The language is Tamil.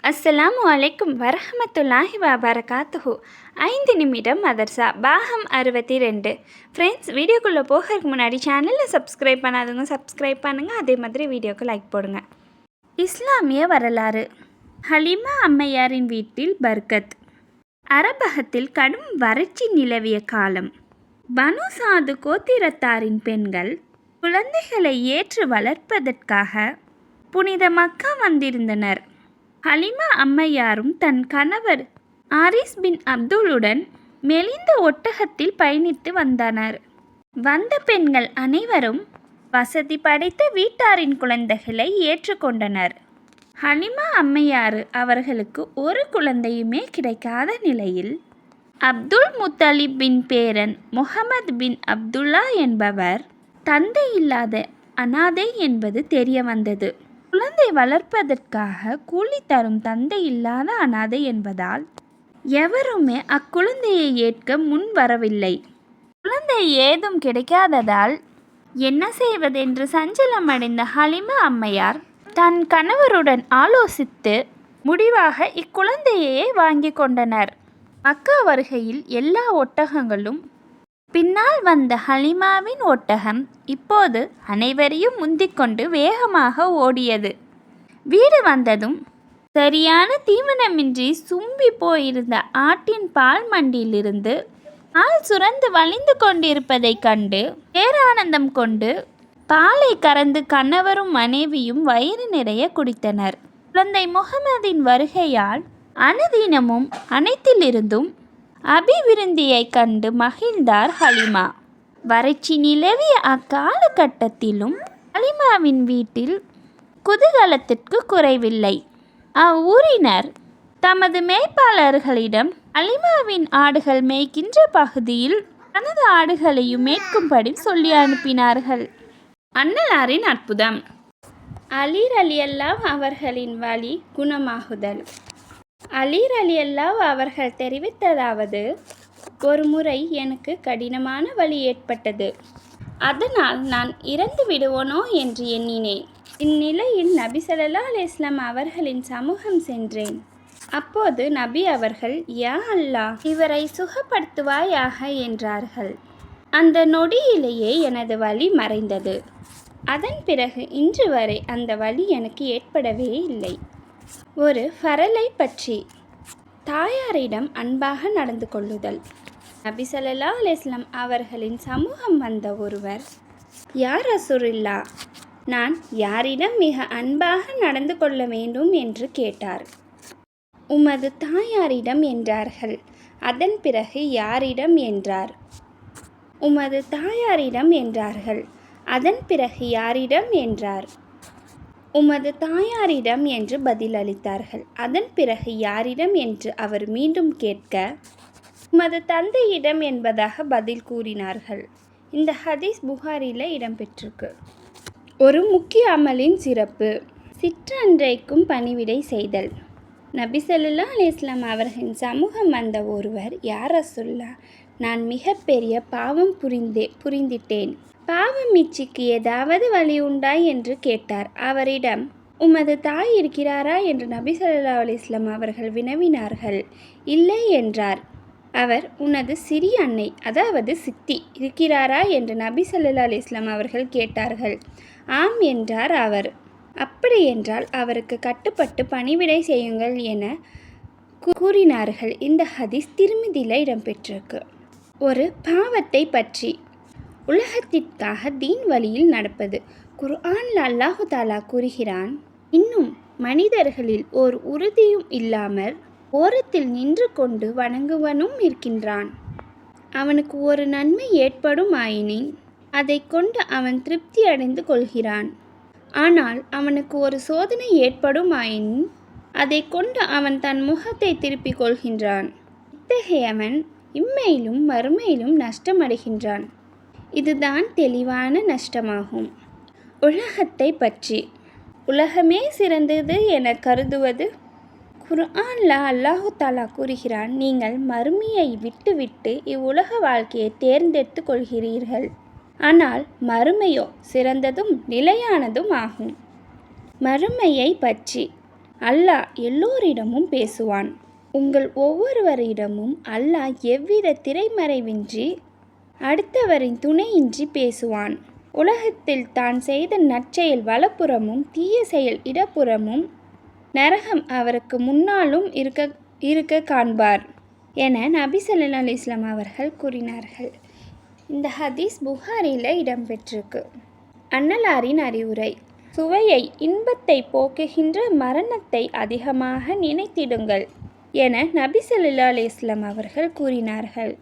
அஸ்ஸலாமு அலைக்கும் வரஹமத்துல்லாஹி வபரகாத்துஹு. 5 நிமிடம் மதர்சா பாகம் 62. ஃப்ரெண்ட்ஸ், வீடியோக்குள்ளே போகிறதுக்கு முன்னாடி சேனலில் சப்ஸ்கிரைப் பண்ணாதவங்க சப்ஸ்கிரைப் பண்ணுங்கள். அதே மாதிரி வீடியோக்கு லைக் போடுங்க. இஸ்லாமிய வரலாறு. ஹலீமா அம்மையாரின் வீட்டில் பர்கத். அரபகத்தில் கடும் வறட்சி நிலவிய காலம். பனு சாது கோத்திரத்தாரின் பெண்கள் குழந்தைகளை ஏற்று வளர்ப்பதற்காக புனித மக்கா வந்திருந்தனர். ஹலீமா அம்மையாரும் தன் கணவர் ஆரிஸ் பின் அப்துல்லுடன் மெலிந்த ஒட்டகத்தில் பயணித்து வந்தனர். வந்த பெண்கள் அனைவரும் வசதி படைத்த வீட்டாரின் குழந்தைகளை ஏற்றுக்கொண்டனர். ஹலீமா அம்மையார் அவர்களுக்கு ஒரு குழந்தையுமே கிடைக்காத நிலையில் அப்துல் முத்தலிப்பின் பேரன் முகமது பின் அப்துல்லா என்பவர் தந்தை இல்லாத அனாதை என்பது தெரிய வந்தது. குழந்தை வளர்ப்பதற்காக கூலி தரும் தந்தை இல்லாத அனாதை என்பதால் எவருமே அக்குழந்தையை ஏற்க முன் வரவில்லை. குழந்தை ஏதும் கிடைக்காததால் என்ன செய்வதென்று சஞ்சலமடைந்த ஹலீமா அம்மையார் தன் கணவருடன் ஆலோசித்து முடிவாக இக்குழந்தையே வாங்கி கொண்டனர். மக்கா வருகையில் எல்லா ஒட்டகங்களும் பின்னால் வந்த ஹலீமாவின் ஒட்டகம் இப்போது அனைவரையும் முந்திக்கொண்டு வேகமாக ஓடியது. வீடு வந்ததும் சரியான தீவனமின்றி சும்பி போயிருந்த ஆட்டின் பால் மண்டியிலிருந்து பால் சுரந்து வழிந்து கொண்டிருப்பதை கண்டு பேரானந்தம் கொண்டு பாலை கறந்து கணவரும் மனைவியும் வயிறு நிறைய குடித்தனர். குழந்தை முகமதின் வருகையால் அனுதினமும் அனைத்திலிருந்தும் அபிவிருந்தியை கண்டு மகிழ்ந்தார் ஹலீமா. வறட்சி நிலவிய அக்காலகட்டத்திலும் ஹலீமாவின் வீட்டில் குதூகலத்திற்கு குறைவில்லை. அவ்வூரினர் தமது மேய்ப்பாளர்களிடம் ஹலீமாவின் ஆடுகள் மேய்க்கின்ற பகுதியில் தனது ஆடுகளையும் மேய்க்கும்படி சொல்லி அனுப்பினார்கள். அன்னலாரின் அற்புதம். அலி ரலியல்லாஹு அவர்களின் வலி குணமாகுதல். அலி ரலியல்லாஹு அவர்கள் தெரிவித்ததாவது: ஒரு முறை எனக்கு கடினமான வலி ஏற்பட்டது. அதனால் நான் இறந்து விடுவோனோ என்று எண்ணினேன். இந்நிலையில் நபி ஸல்லல்லாஹு அலைஹி வஸல்லம் அவர்களின் சமூகம் சென்றேன். அப்போது நபி அவர்கள், யா அல்லாஹ், இவரை சுகப்படுத்துவாயாக என்றார்கள். அந்த நொடியிலேயே எனது வலி மறைந்தது. அதன் பிறகு இன்று வரை அந்த வலி எனக்கு ஏற்படவே இல்லை. ஒரு ஃபரலை பற்றி. தாயாரிடம் அன்பாக நடந்து கொள்ளுதல். நபி ஸல்லல்லாஹு அலைஹி வஸல்லம் அவர்களின் சமூகம் வந்த ஒருவர், யா ரசூலுல்லாஹ், நான் யாரிடம் மிக அன்பாக நடந்து கொள்ள வேண்டும் என்று கேட்டார். உமது தாயாரிடம் என்றார்கள். அதன் பிறகு யாரிடம் என்றார். உமது தாயாரிடம் என்றார்கள். அதன் பிறகு யாரிடம் என்றார். உமது தாயாரிடம் என்று பதிலளித்தார்கள். அதன் பிறகு யாரிடம் என்று அவர் மீண்டும் கேட்க, உமது தந்தையிடம் என்பதாக பதில் கூறினார்கள். இந்த ஹதீஸ் புகாரியில் இடம்பெற்றிருக்கு. ஒரு முக்கிய அமலின் சிறப்பு. சிற்றன்றைக்கும் பணிவிடை செய்தல். நபி ஸல்லல்லாஹு அலைஹி வஸல்லம் அவர்களின் சமூகம் வந்த ஒருவர், யா ரசூலுல்லாஹ், நான் மிகப்பெரிய பாவம் புரிந்திட்டேன். பாவ மீட்சிக்கு ஏதாவது வழி உண்டா என்று கேட்டார். அவரிடம், உமது தாய் இருக்கிறாரா என்று நபி ஸல்லல்லாஹு அலைஹி வஸல்லம் அவர்கள் வினவினார்கள். இல்லை என்றார். அவர், உனது சிறிய அன்னை, அதாவது சித்தி இருக்கிறாரா என்று நபி ஸல்லல்லாஹு அலைஹி வஸல்லம் அவர்கள் கேட்டார்கள். ஆம் என்றார் அவர். அப்படி என்றால் அவருக்கு கட்டுப்பட்டு பணிவிடை செய்யுங்கள் என கூறினார்கள். இந்த ஹதீஸ் திருமிதியில் இடம்பெற்றிருக்கு. ஒரு பாவத்தை பற்றி. உலகத்திற்காக தீன் வழியில் நடப்பது. குர்ஆனில் அல்லாஹு தாலா கூறுகிறான், இன்னும் மனிதர்களில் ஓர் உறுதியும் இல்லாமல் ஓரத்தில் நின்று கொண்டு வணங்குவனும் இருக்கின்றான். அவனுக்கு ஒரு நன்மை ஏற்படும் ஆயினின் அதை கொண்டு அவன் திருப்தி அடைந்து கொள்கிறான். ஆனால் அவனுக்கு ஒரு சோதனை ஏற்படும் ஆயினின் அதை கொண்டு அவன் தன் முகத்தை திருப்பிக் கொள்கின்றான். இத்தகையவன் இம்மையிலும் மறுமையிலும் நஷ்டமடைகின்றான். இதுதான் தெளிவான நஷ்டமாகும். உலகத்தை பற்றி. உலகமே சிறந்தது என கருதுவது. குர்ஆனில் அல்லாஹு தாலா கூறுகிறான், நீங்கள் மறுமையை விட்டுவிட்டு இவ்வுலக வாழ்க்கையை தேர்ந்தெடுத்து கொள்கிறீர்கள். ஆனால் மறுமையோ சிறந்ததும் நிலையானதும் ஆகும். மறுமையை பற்றி. அல்லாஹ் எல்லோரிடமும் பேசுவான். உங்கள் ஒவ்வொருவரிடமும் அல்லாஹ் எவ்வித திரைமறைவின்றி அடுத்தவரின் துணையின்றி பேசுவான். உலகத்தில் தான் செய்த நற்செயல் வலப்புறமும் தீய செயல் இடப்புறமும் நரகம் அவருக்கு முன்னாலும் இருக்க காண்பார் என நபி ஸல்லல்லாஹு அலைஹி வஸல்லம் அவர்கள் கூறினார்கள். இந்த ஹதீஸ் புகாரியில் இடம்பெற்றிருக்கு. அன்னலாரின் அறிவுரை: சுவையை, இன்பத்தை போக்குகின்ற மரணத்தை அதிகமாக நினைத்திடுங்கள் என நபி ஸல்லல்லாஹு அலைஹி வஸல்லம் அவர்கள் கூறினார்கள்.